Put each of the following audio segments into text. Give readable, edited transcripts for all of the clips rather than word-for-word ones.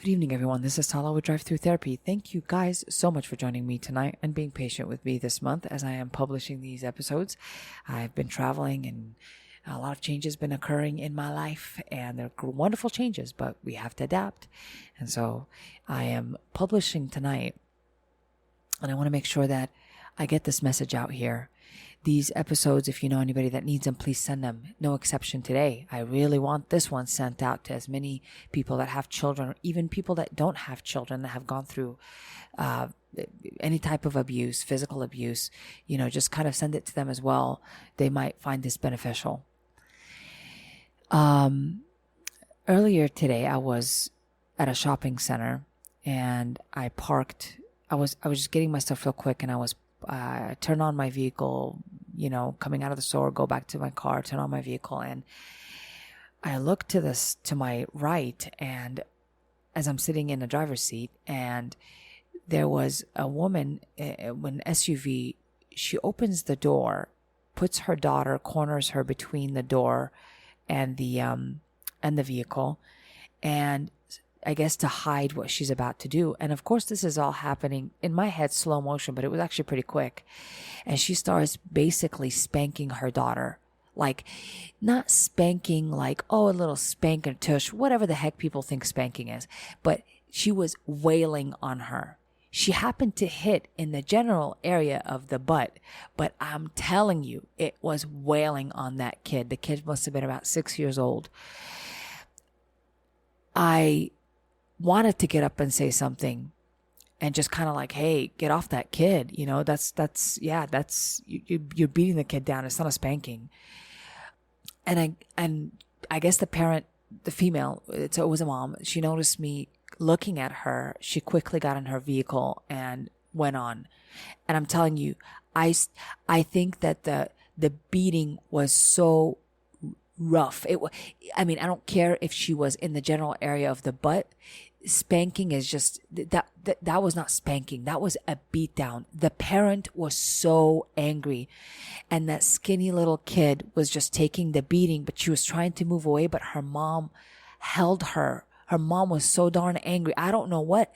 Good evening, everyone. This is Tala with Drive-thru Therapy. Thank you guys so much for joining me tonight and being patient with me this month as I am publishing these episodes. I've been traveling and a lot of changes been occurring in my life, and they're wonderful changes, but we have to adapt. And so I am publishing tonight, and I want to make sure that I get this message out here. These episodes, if you know anybody that needs them, please send them. No exception today. I really want this one sent out to as many people that have children, or even people that don't have children that have gone through any type of abuse, physical abuse. Just kind of send it to them as well. They might find this beneficial. Earlier today, I was at a shopping center and I parked. I was just getting my stuff real quick, and I turned on my vehicle, coming out of the store, go back to my car, turn on my vehicle, and I looked to my right, and as I'm sitting in the driver's seat, and there was a woman when SUV. She opens the door, puts her daughter, corners her between the door and the vehicle, and I guess to hide what she's about to do. And of course, this is all happening in my head, slow motion, but it was actually pretty quick. And she starts basically spanking her daughter. Like, not spanking like, oh, a little spank and tush, whatever the heck people think spanking is. But she was wailing on her. She happened to hit in the general area of the butt, but I'm telling you, it was wailing on that kid. The kid must have been about 6 years old. I wanted to get up and say something and just kind of like, hey, get off that kid. You're beating the kid down. It's not a spanking. And I guess the parent, the female, it was a mom. She noticed me looking at her. She quickly got in her vehicle and went on. And I'm telling you, I think that the beating was so rough. I don't care if she was in the general area of the butt. Spanking is just that was not spanking. That was a beat down. The parent was so angry, and that skinny little kid was just taking the beating, but she was trying to move away, but her mom held her. Her mom was so darn angry. I don't know what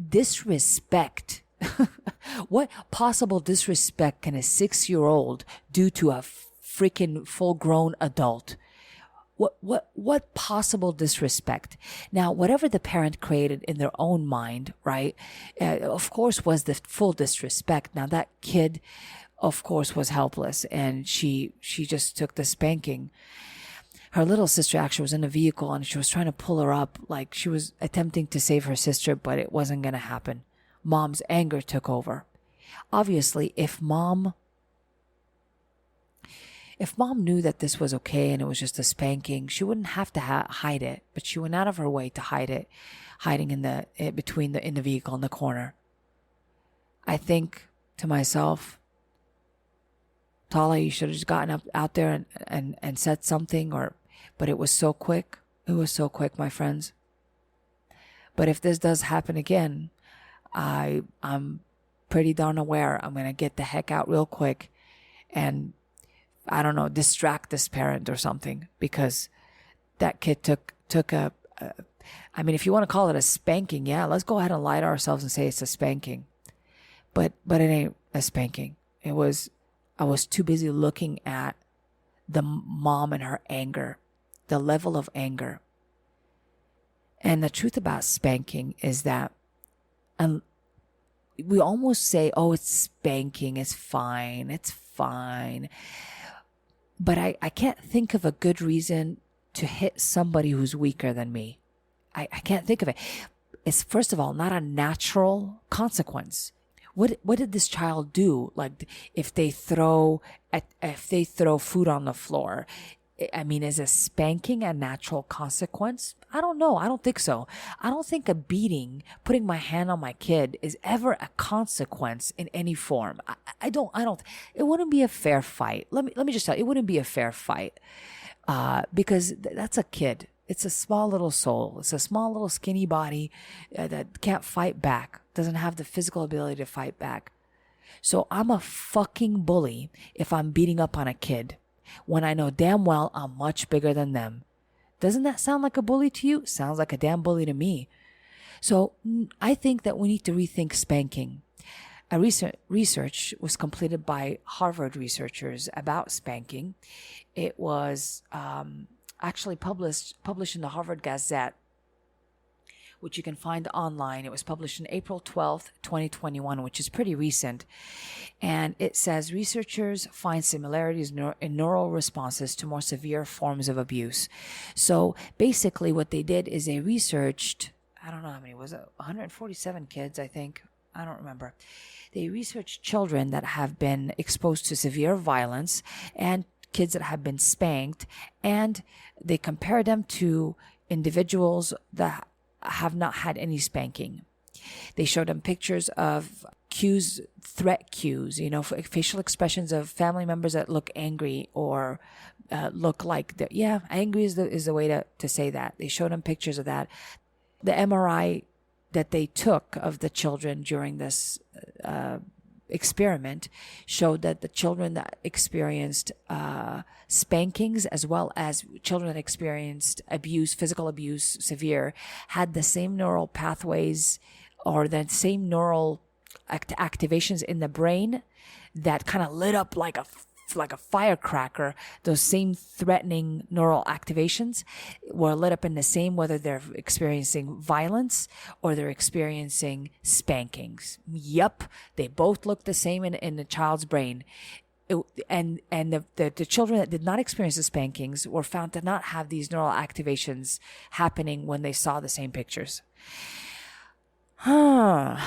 disrespect, what possible disrespect can a 6-year-old do to a freaking full-grown adult? What possible disrespect? Now, whatever the parent created in their own mind, right, of course, was the full disrespect. Now, that kid, of course, was helpless, and she just took the spanking. Her little sister actually was in a vehicle, and she was trying to pull her up, like she was attempting to save her sister, but it wasn't going to happen. Mom's anger took over. Obviously, if mom knew that this was okay and it was just a spanking, she wouldn't have to hide it. But she went out of her way to hide it, hiding in the vehicle in the corner. I think to myself, Tala, you should have just gotten out there and said something, but it was so quick. It was so quick, my friends. But if this does happen again, I'm pretty darn aware I'm gonna get the heck out real quick and, I don't know, distract this parent or something, because that kid took if you want to call it a spanking, yeah, let's go ahead and lie to ourselves and say it's a spanking. But it ain't a spanking. I was too busy looking at the mom and her anger, the level of anger. And the truth about spanking is that we almost say, oh, it's spanking, it's fine. But I can't think of a good reason to hit somebody who's weaker than me. I can't think of it. It's, first of all, not a natural consequence. What did this child do? Like, if they throw food on the floor, is a spanking a natural consequence? I don't know. I don't think so. I don't think a beating, putting my hand on my kid, is ever a consequence in any form. I don't, it wouldn't be a fair fight. Let me just tell you, it wouldn't be a fair fight, because that's a kid. It's a small little soul. It's a small little skinny body that can't fight back, doesn't have the physical ability to fight back. So I'm a fucking bully if I'm beating up on a kid when I know damn well I'm much bigger than them. Doesn't that sound like a bully to you? Sounds like a damn bully to me. So I think that we need to rethink spanking. A research was completed by Harvard researchers about spanking. It was actually published in the Harvard Gazette, which you can find online. It was published on April 12th, 2021, which is pretty recent. And it says researchers find similarities in neural responses to more severe forms of abuse. So basically what they did is they researched, I don't know how many, was it 147 kids, I think? I don't remember. They researched children that have been exposed to severe violence and kids that have been spanked, and they compared them to individuals that have not had any spanking. They showed them pictures of cues, threat cues, facial expressions of family members that look angry or look like, angry is the way to say that. They showed them pictures of that. The MRI that they took of the children during this experiment showed that the children that experienced spankings, as well as children that experienced abuse, physical abuse, severe, had the same neural pathways or the same neural activations in the brain that kind of lit up like a firecracker. Those same threatening neural activations were lit up in the same, whether they're experiencing violence or they're experiencing spankings. Yep, they both look the same in the child's brain. And the children that did not experience the spankings were found to not have these neural activations happening when they saw the same pictures. Yeah,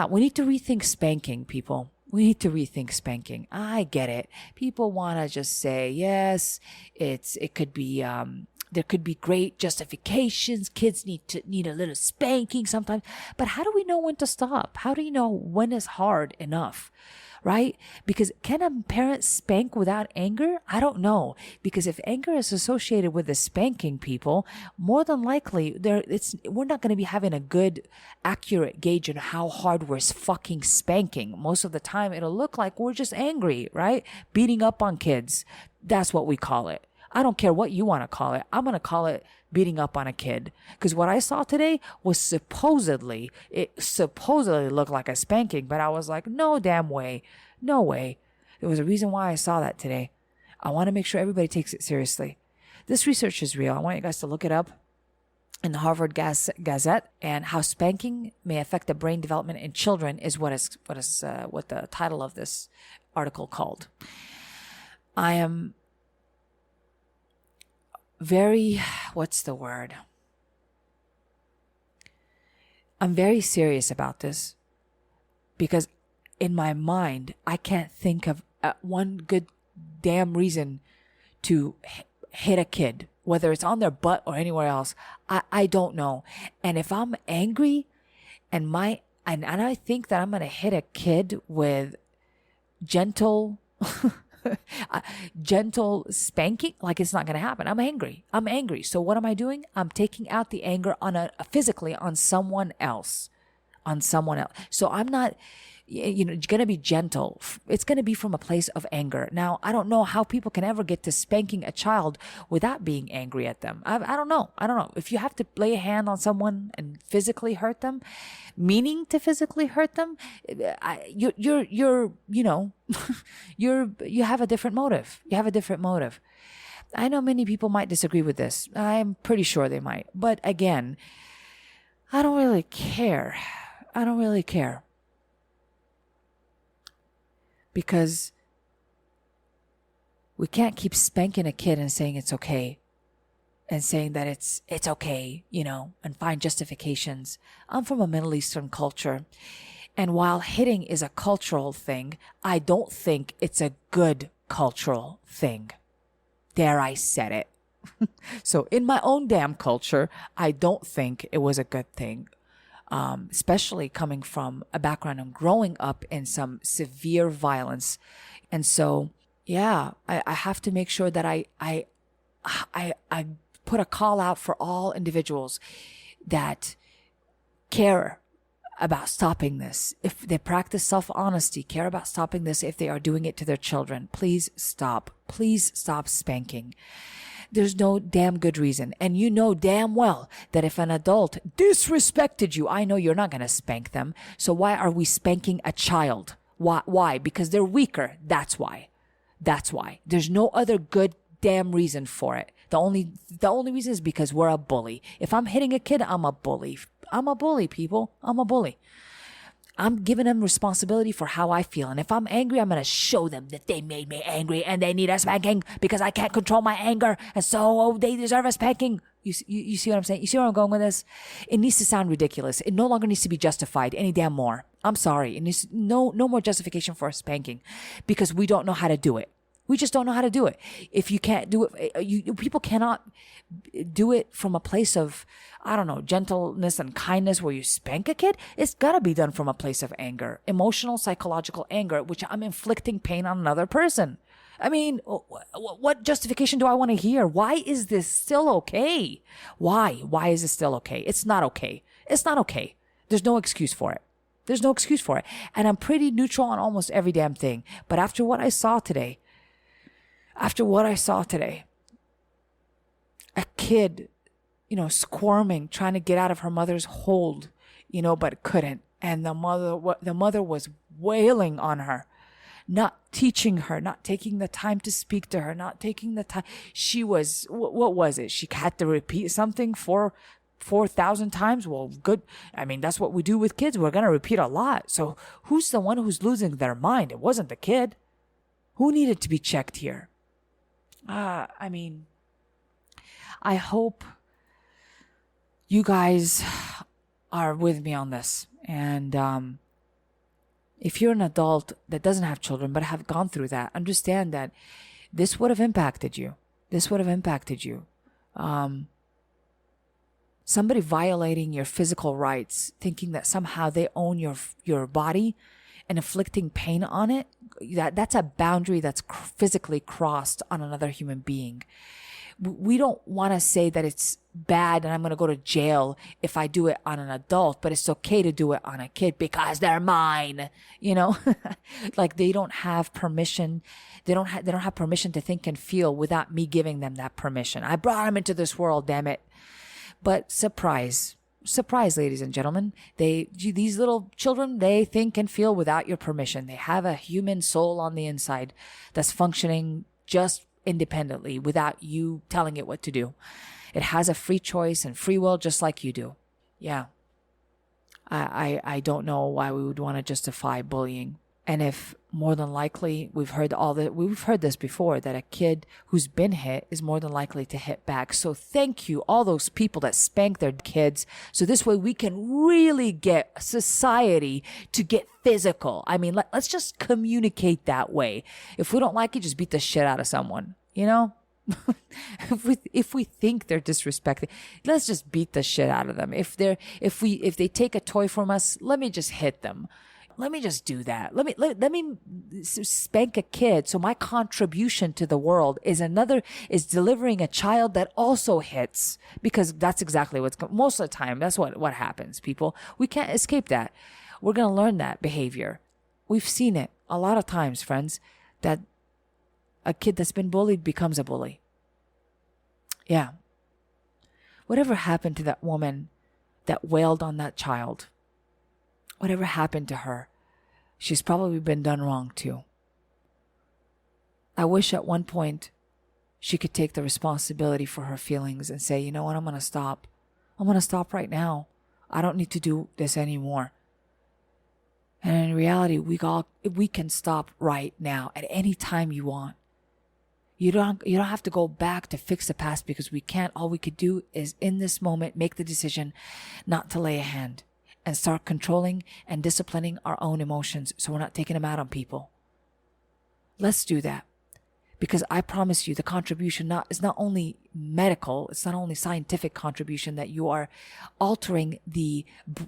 we need to rethink spanking, people. We need to rethink spanking. I get it. People want to just say, yes, it could be, there could be great justifications. Kids need a little spanking sometimes. But how do we know when to stop? How do you know when is hard enough? Right? Because can a parent spank without anger? I don't know. Because if anger is associated with the spanking, people, more than likely we're not going to be having a good, accurate gauge on how hard we're fucking spanking. Most of the time, it'll look like we're just angry, right? Beating up on kids. That's what we call it. I don't care what you want to call it. I'm going to call it beating up on a kid. Because what I saw today was supposedly looked like a spanking, but I was like, no damn way. No way. There was a reason why I saw that today. I want to make sure everybody takes it seriously. This research is real. I want you guys to look it up in the Harvard Gazette, and how spanking may affect the brain development in children is what the title of this article called. I am very, I'm very serious about this, because in my mind, I can't think of one good damn reason to hit a kid, whether it's on their butt or anywhere else. I don't know. And if I'm angry and I think that I'm going to hit a kid with gentle spanking, like, it's not going to happen. I'm angry. So what am I doing? I'm taking out the anger physically on someone else. So I'm not, going to be gentle. It's going to be from a place of anger. Now, I don't know how people can ever get to spanking a child without being angry at them. I don't know. If you have to lay a hand on someone and physically hurt them, meaning to physically hurt them, you have a different motive. I know many people might disagree with this. I'm pretty sure they might. But again, I don't really care. Because we can't keep spanking a kid and saying it's okay, and saying that it's okay, and find justifications. I'm from a Middle Eastern culture, and while hitting is a cultural thing, I don't think it's a good cultural thing. There, I said it. So in my own damn culture, I don't think it was a good thing. Especially coming from a background of growing up in some severe violence. And so, yeah, I have to make sure that I put a call out for all individuals that care about stopping this. If they practice self-honesty, care about stopping this if they are doing it to their children. Please stop. Please stop spanking. There's no damn good reason. And you know damn well that if an adult disrespected you, I know you're not going to spank them. So why are we spanking a child? Why? Because they're weaker. That's why. That's why. There's no other good damn reason for it. The only reason is because we're a bully. If I'm hitting a kid, I'm a bully. I'm a bully, people. I'm a bully. I'm giving them responsibility for how I feel. And if I'm angry, I'm going to show them that they made me angry and they need a spanking because I can't control my anger. And so they deserve a spanking. You see what I'm saying? You see where I'm going with this? It needs to sound ridiculous. It no longer needs to be justified any damn more. I'm sorry. It needs no more justification for a spanking because we don't know how to do it. We just don't know how to do it. If you can't do it, people cannot do it from a place of, I don't know, gentleness and kindness where you spank a kid. It's got to be done from a place of anger, emotional, psychological anger, which I'm inflicting pain on another person. I mean, what justification do I want to hear? Why is this still okay? Why? Why is it still okay? It's not okay. It's not okay. There's no excuse for it. There's no excuse for it. And I'm pretty neutral on almost every damn thing. But after what I saw today, a kid, squirming, trying to get out of her mother's hold, but couldn't. And the mother was wailing on her, not teaching her, not taking the time to speak to her, not taking the time. She was, what was it? She had to repeat something 4,000 times. Well, good. I mean, that's what we do with kids. We're going to repeat a lot. So who's the one who's losing their mind? It wasn't the kid. Who needed to be checked here? I mean, I hope you guys are with me on this. And if you're an adult that doesn't have children but have gone through that, understand that this would have impacted you. This would have impacted you. Somebody violating your physical rights, thinking that somehow they own your body and inflicting pain on it, that's a boundary that's physically crossed on another human being. We don't want to say that it's bad and I'm going to go to jail if I do it on an adult, but it's okay to do it on a kid because they're mine, like they don't have permission. They don't have permission to think and feel without me giving them that permission. I brought them into this world, damn it. But surprise, ladies and gentlemen, these little children, they think and feel without your permission. They have a human soul on the inside that's functioning just independently without you telling it what to do. It has a free choice and free will just like you do. Yeah. I don't know why we would want to justify bullying. And if more than likely we've heard this before, that a kid who's been hit is more than likely to hit back. So thank you, all those people that spank their kids. So this way we can really get si to get physical. I mean, let's just communicate that way. If we don't like it, just beat the shit out of someone, if we think they're disrespected, let's just beat the shit out of them. If they take a toy from us, let me just hit them. Let me just do that. Let me spank a kid. So my contribution to the world is delivering a child that also hits, because that's exactly most of the time. That's what happens, people. We can't escape that. We're going to learn that behavior. We've seen it a lot of times, friends, that a kid that's been bullied becomes a bully. Yeah. Whatever happened to that woman that wailed on that child? Whatever happened to her, she's probably been done wrong too. I wish at one point she could take the responsibility for her feelings and say, you know what, I'm going to stop. I'm going to stop right now. I don't need to do this anymore. And in reality, we can stop right now at any time you want. You don't have to go back to fix the past, because we can't. All we could do is in this moment make the decision not to lay a hand and start controlling and disciplining our own emotions so we're not taking them out on people. Let's do that. Because I promise you, the contribution is not only medical, it's not only scientific contribution, that you are altering the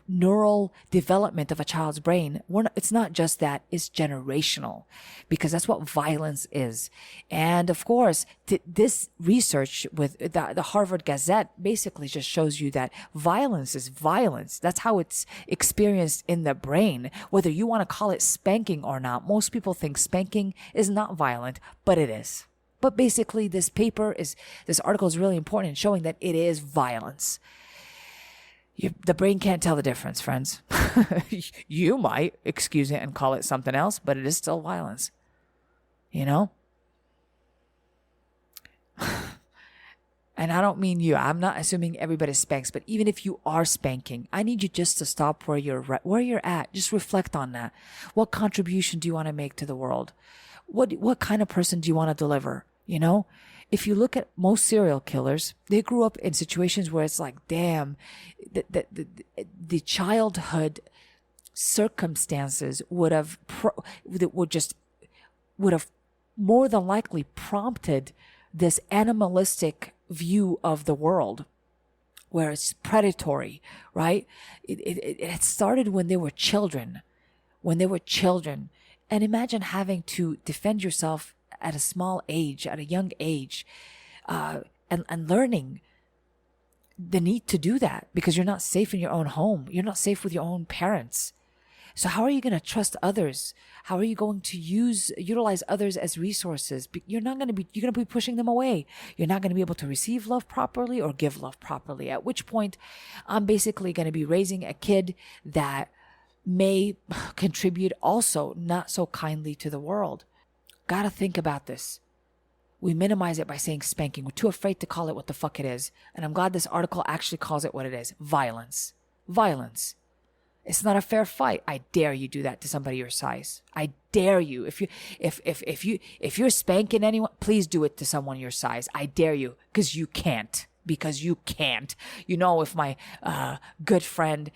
neural development of a child's brain. It's not just that, it's generational, because that's what violence is. And of course, this research with the Harvard Gazette basically just shows you that violence is violence. That's how it's experienced in the brain, whether you want to call it spanking or not. Most people think spanking is not violent, but it is. But basically, this article is really important in showing that it is violence. The brain can't tell the difference, friends. You might excuse it and call it something else, but it is still violence. You know? And I don't mean you. I'm not assuming everybody spanks, but even if you are spanking, I need you just to stop where you're at. Just reflect on that. What contribution do you want to make to the world? What kind of person do you want to deliver? You know? If you look at most serial killers, they grew up in situations where it's like, damn, the childhood circumstances would have more than likely prompted this animalistic view of the world, where it's predatory, right? It started when they were children. And imagine having to defend yourself at a small age, at a young age, and learning the need to do that because you're not safe in your own home. You're not safe with your own parents. So how are you going to trust others? How are you going to utilize others as resources? You're going to be pushing them away. You're not going to be able to receive love properly or give love properly. At which point, I'm basically going to be raising a kid that may contribute also not so kindly to the world. Gotta think about this. We minimize it by saying spanking. We're too afraid to call it what the fuck it is. And I'm glad this article actually calls it what it is. Violence. Violence. It's not a fair fight. I dare you do that to somebody your size. I dare you. If you're spanking anyone, please do it to someone your size. I dare you, because you can't. You know, if my good friend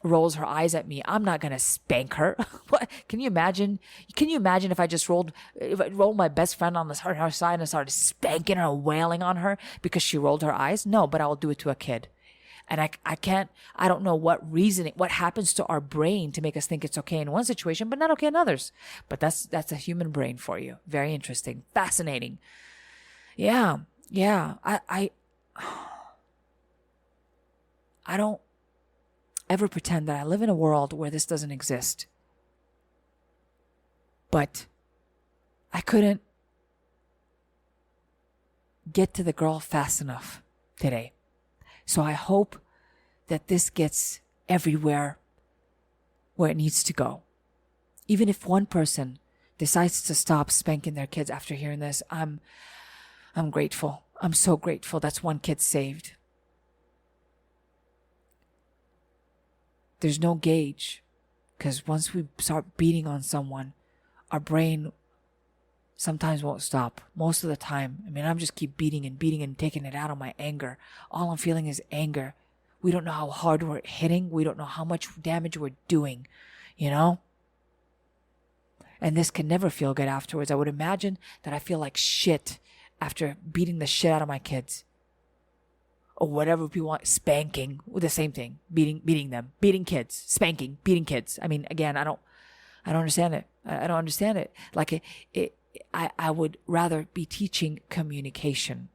rolls her eyes at me, I'm not gonna spank her. What can you imagine? If I just rolled my best friend on her side and started spanking her, wailing on her because she rolled her eyes? No, but I will do it to a kid. And I don't know what happens to our brain to make us think it's okay in one situation, but not okay in others. But that's a human brain for you. Very interesting. Fascinating. Yeah. I don't ever pretend that I live in a world where this doesn't exist. But I couldn't get to the girl fast enough today. So I hope that this gets everywhere where it needs to go. Even if one person decides to stop spanking their kids after hearing this, I'm grateful. I'm so grateful. That's one kid saved. There's no gauge, because once we start beating on someone, our brain sometimes won't stop. Most of the time, I'm just keep beating and taking it out on my anger. All I'm feeling is anger. We don't know how hard we're hitting. We don't know how much damage we're doing, you know? And this can never feel good afterwards. I would imagine that I feel like shit after beating the shit out of my kids. Or whatever people want, spanking, the same thing. Beating them, beating kids, spanking, beating kids. Again, I don't understand it. I don't understand it. Like I would rather be teaching communication.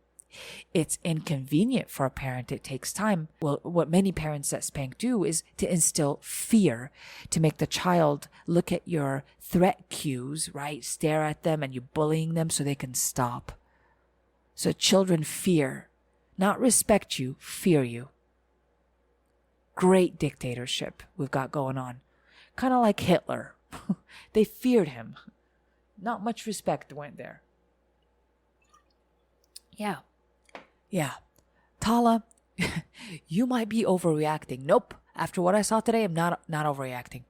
It's inconvenient for a parent. It takes time. Well, what many parents that spank do is to instill fear, to make the child look at your threat cues, right? Stare at them and you're bullying them so they can stop. So children fear, not respect you, fear you. Great dictatorship we've got going on. Kind of like Hitler. They feared him. Not much respect went there. Yeah. Tala, you might be overreacting. Nope. After what I saw today, I'm not overreacting.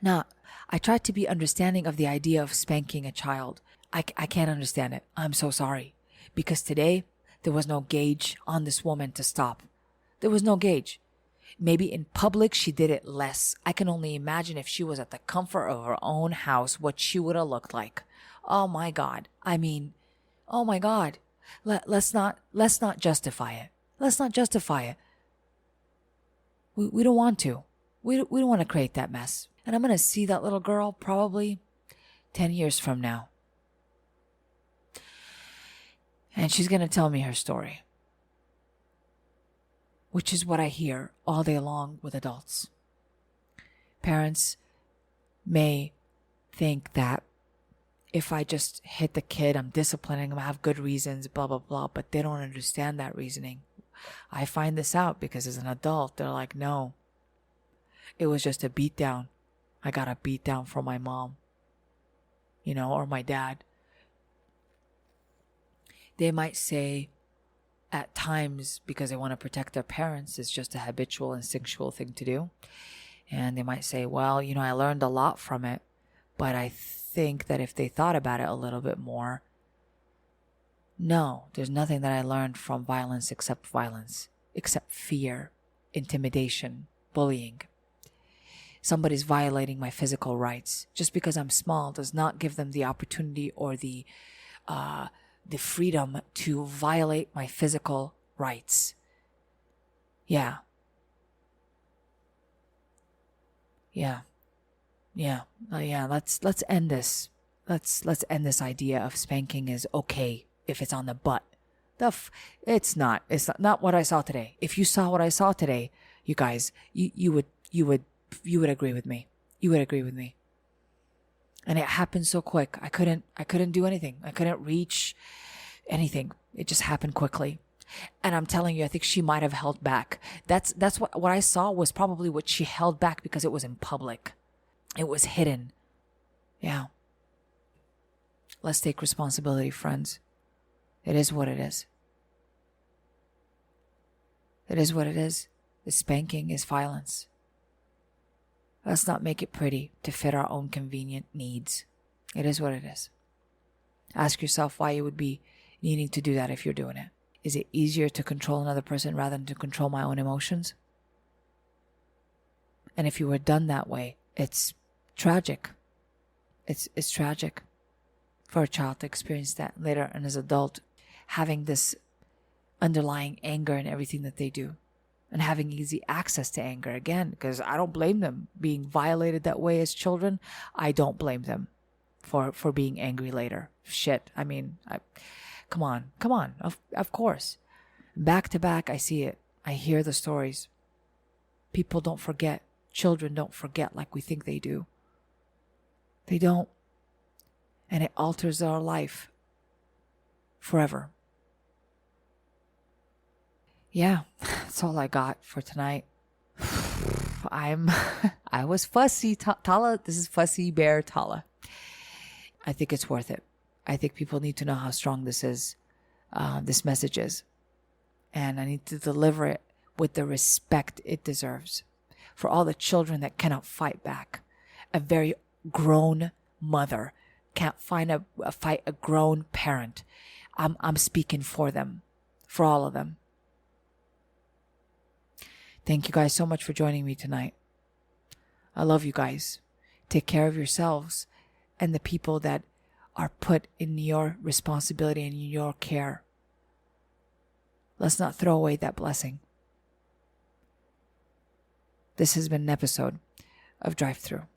Now, I tried to be understanding of the idea of spanking a child. I can't understand it. I'm so sorry. Because today, there was no gauge on this woman to stop. There was no gauge. Maybe in public, she did it less. I can only imagine if she was at the comfort of her own house, what she would have looked like. Oh my God. Oh my God. Let's not justify it. Let's not justify it. We don't want to. We don't want to create that mess. And I'm going to see that little girl probably 10 years from now. And she's going to tell me her story. Which is what I hear all day long with adults. Parents may think that if I just hit the kid, I'm disciplining him, I have good reasons, blah, blah, blah. But they don't understand that reasoning. I find this out because as an adult, they're like, no, it was just a beat down. I got a beat down from my mom, or my dad. They might say at times, because they want to protect their parents, it's just a habitual, instinctual thing to do. And they might say, well, I learned a lot from it, but I think that if they thought about it a little bit more, no, there's nothing that I learned from violence, except fear, intimidation, bullying. Somebody's violating my physical rights. Just because I'm small does not give them the opportunity or the freedom to violate my physical rights. Yeah. Let's end this. Let's end this idea of spanking is okay if it's on the butt. It's not. It's not what I saw today. If you saw what I saw today, you guys, you would agree with me. You would agree with me. And it happened so quick. I couldn't do anything. I couldn't reach anything. It just happened quickly. And I'm telling you, I think she might have held back. That's what I saw was probably what she held back because it was in public. It was hidden. Yeah. Let's take responsibility, friends. It is what it is. It is what it is. The spanking is violence. Let's not make it pretty to fit our own convenient needs. It is what it is. Ask yourself why you would be needing to do that if you're doing it. Is it easier to control another person rather than to control my own emotions? And if you were done that way, it's tragic. It's tragic for a child to experience that later and as an adult, having this underlying anger in everything that they do and having easy access to anger again, because I don't blame them being violated that way as children. I don't blame them for being angry later. Shit. I mean, come on. Of course. Back to back, I see it. I hear the stories. People don't forget. Children don't forget like we think they do. They don't. And it alters our life forever. Yeah, that's all I got for tonight. I was fussy. Tala, this is Fussy Bear Tala. I think it's worth it. I think people need to know how strong this is, this message is. And I need to deliver it with the respect it deserves. For all the children that cannot fight back. A very grown mother can't fight a grown parent. I'm speaking for them, for all of them. Thank you guys so much for joining me tonight. I love you guys. Take care of yourselves and the people that are put in your responsibility and in your care. Let's not throw away that blessing. This has been an episode of Drive-thru.